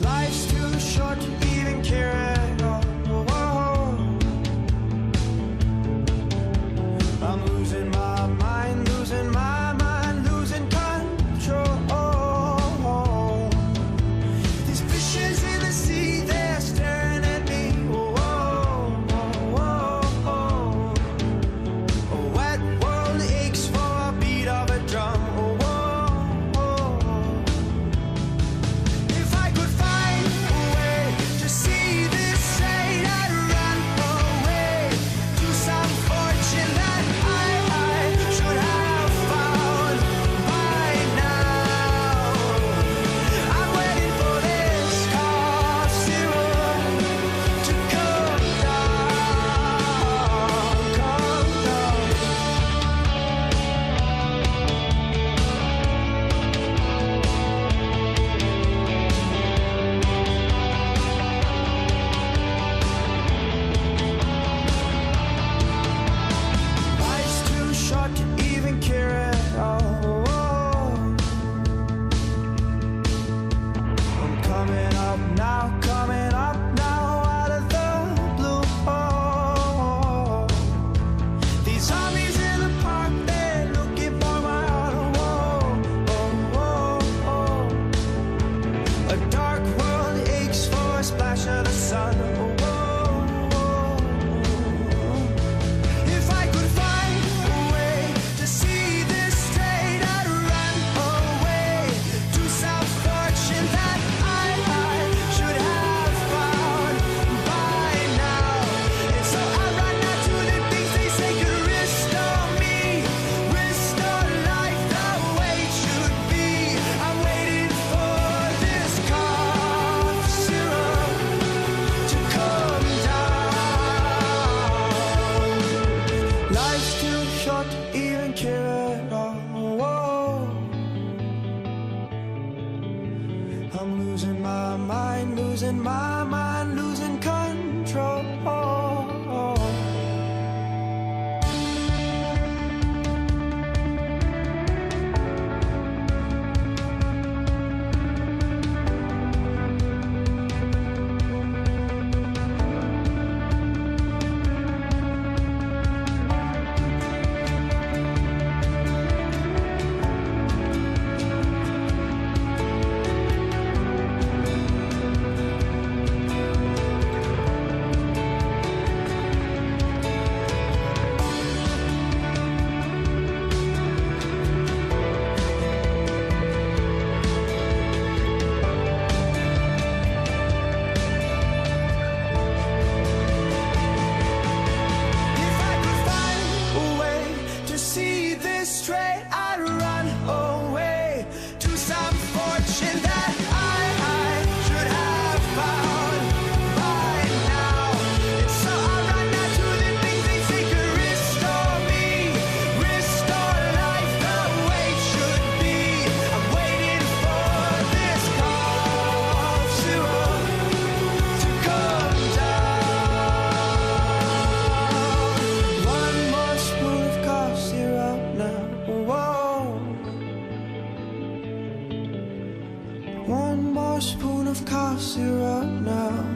Life's too short to even care at all. I'm losing my mind, losing my mind, losing control. These fishes in the sea, they're staring at me. A wet world aches for a beat of a drum. If I could find a way to see this straight, I'd run away to some fortune that I should have found by now. I'm waiting for this cough syrup to come down, come down. Life's too short to even care at all. I'm coming up now, out of the blue. These zombies in the park, they're looking for my heart. A dark world aches for a splash of the sun. If I could find a way to see this straight, I'd run away to some fortune that I should have found by now. And so I run out to the things they say could restore me, restore life the way it should be. I'm waiting for this cough syrup to come down. Life's too short to even care at all. I'm losing my mind, losing my mind, losing control. If I could find a way to see this straight, I'd run away to some fortune that I should have found by now. And so I run out to the things they say could restore me, restore life the way it should be. I'm waiting for this cough syrup to come down. One more spoon of cough syrup now. One more spoon of cough syrup now.